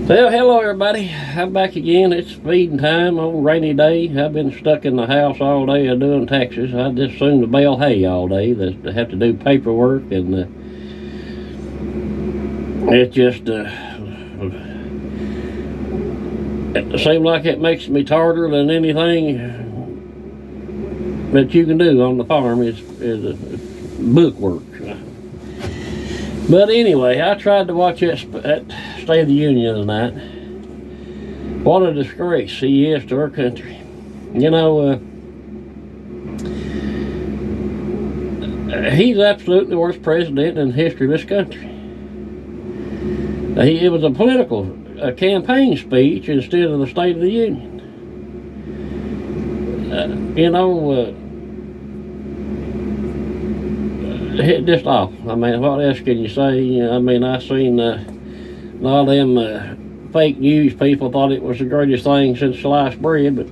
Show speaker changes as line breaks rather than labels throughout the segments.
Well, hello everybody. I'm back again. It's feeding time on a rainy day. I've been stuck in the house all day doing taxes. I just soon to bale hay all day. They have to do paperwork, and it just it seems like it makes me harder than anything that you can do on the farm is bookwork. But anyway, I tried to watch that State of the Union the other night. What a disgrace he is to our country. You know, he's absolutely the worst president in the history of this country. It was a political campaign speech instead of the State of the Union. Just awful. I mean, what else can you say? I mean, I seen a lot of them fake news people thought it was the greatest thing since sliced bread, but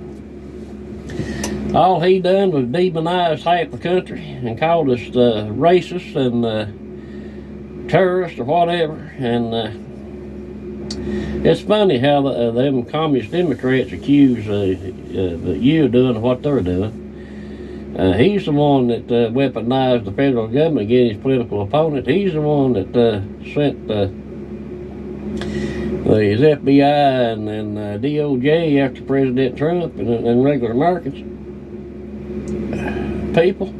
all he done was demonize half the country and called us racist and terrorists or whatever. And it's funny how them communist Democrats accuse you of doing what they're doing. He's the one that weaponized the federal government against his political opponent. He's the one that sent his FBI and DOJ after President Trump and regular Americans. People,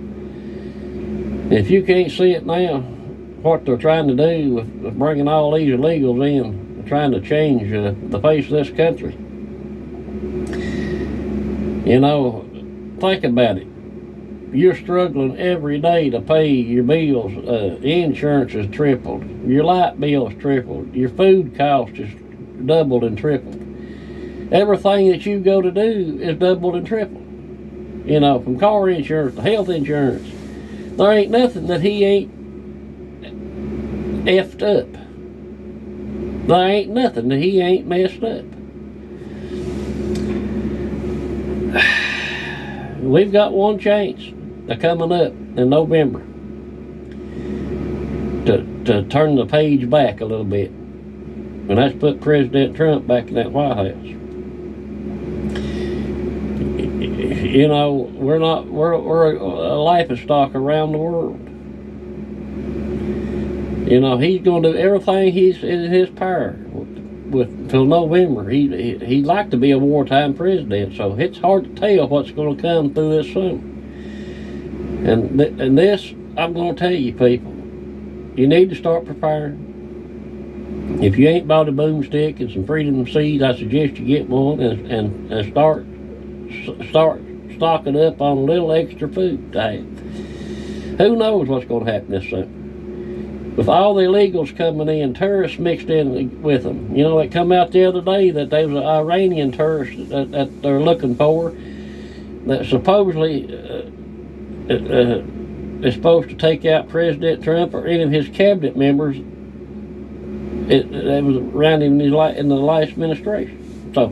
if you can't see it now, what they're trying to do with bringing all these illegals in, trying to change the face of this country. You know, think about it. You're struggling every day to pay your bills. Insurance is tripled. Your light bill is tripled. Your food cost is doubled and tripled. Everything that you go to do is doubled and tripled. You know, from car insurance to health insurance. There ain't nothing that he ain't effed up. There ain't nothing that he ain't messed up. We've got one chance coming up in November to turn the page back a little bit, and that's put President Trump back in that White House. You know, we're a laughing stock around the world. You know, he's going to do everything he's in his power till November. He'd like to be a wartime president, so it's hard to tell what's going to come through this summer. And this, I'm going to tell you people, you need to start preparing. If you ain't bought a boomstick and some freedom seeds, I suggest you get one and start stocking up on a little extra food to have. Who knows what's going to happen this summer? With all the illegals coming in, terrorists mixed in with them. You know, it come out the other day that there was an Iranian terrorist that they're looking for that supposedly is supposed to take out President Trump or any of his cabinet members. It was around him in the last administration. So,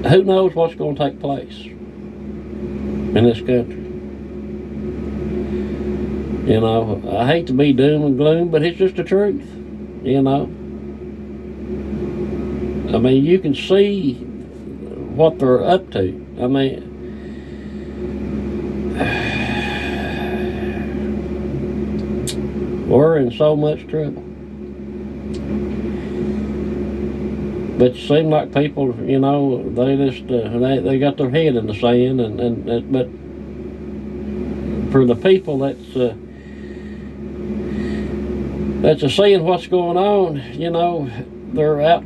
who knows what's going to take place in this country? You know, I hate to be doom and gloom, but it's just the truth, you know. I mean, you can see what they're up to. I mean, we're in so much trouble. But it seems like people, you know, they just, they got their head in the sand, but for the people that's seeing what's going on, you know, they're out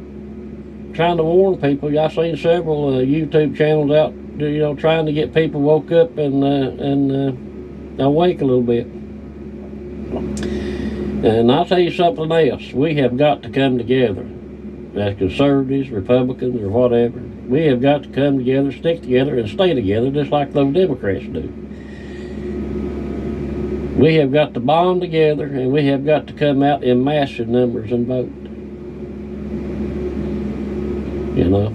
trying to warn people. I've seen several YouTube channels out, you know, trying to get people woke up and awake a little bit. And I'll tell you something else. We have got to come together as conservatives, Republicans, or whatever. We have got to come together, stick together, and stay together just like those Democrats do. We have got to bond together, and we have got to come out in massive numbers and vote. You know,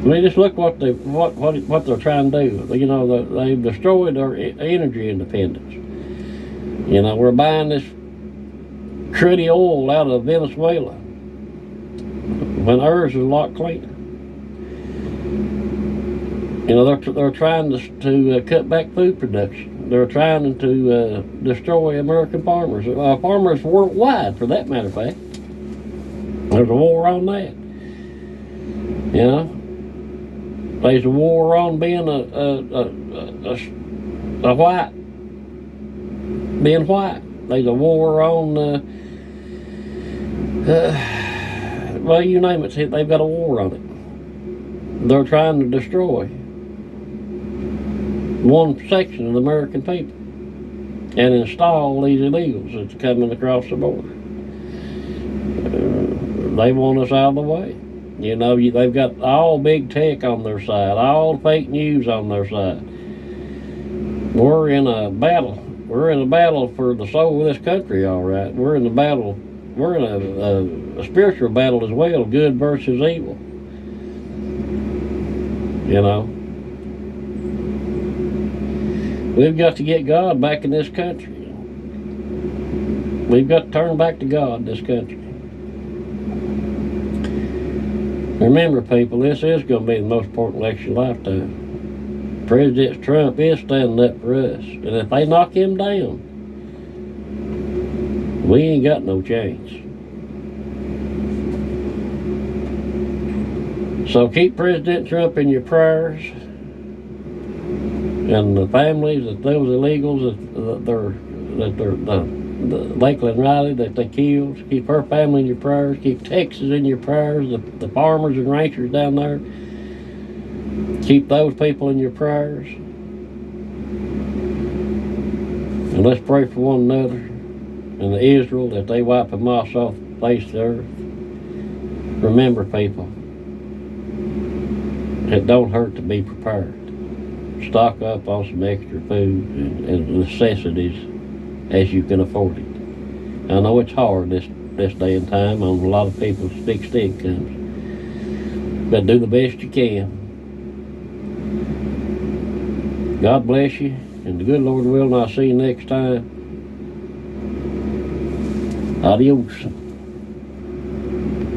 I mean, just look what they're trying to do. You know, they've destroyed our energy independence. You know, we're buying this cruddy oil out of Venezuela when ours is a lot cleaner. You know, they're trying to cut back food production. They're trying to destroy American farmers, farmers worldwide, for that matter of fact. There's a war on that. You know, there's a war on being a white, being white. There's a war on, well, you name it, they've got a war on it. They're trying to destroy one section of the American people and install these illegals that's coming across the border. They want us out of the way. You know, they've got all big tech on their side, all fake news on their side. We're in a battle. We're in a battle for the soul of this country, all right. We're in a battle. We're in a spiritual battle as well, good versus evil. You know, we've got to get God back in this country. We've got to turn back to God in this country. Remember, people, this is going to be the most important election of lifetime. President Trump is standing up for us. And if they knock him down, we ain't got no chance. So keep President Trump in your prayers, and the families of those illegals the Lakeland Riley that they killed. Keep her family in your prayers. Keep Texas in your prayers. The farmers and ranchers down there. Keep those people in your prayers. And let's pray for one another and the Israel that they wipe Hamas off the face of the earth. Remember, people, it don't hurt to be prepared. Stock up on some extra food and necessities as you can afford it. I know it's hard this day and time on a lot of people's fixed incomes, but do the best you can. God bless you, and the good Lord will, and I'll see you next time. Adios.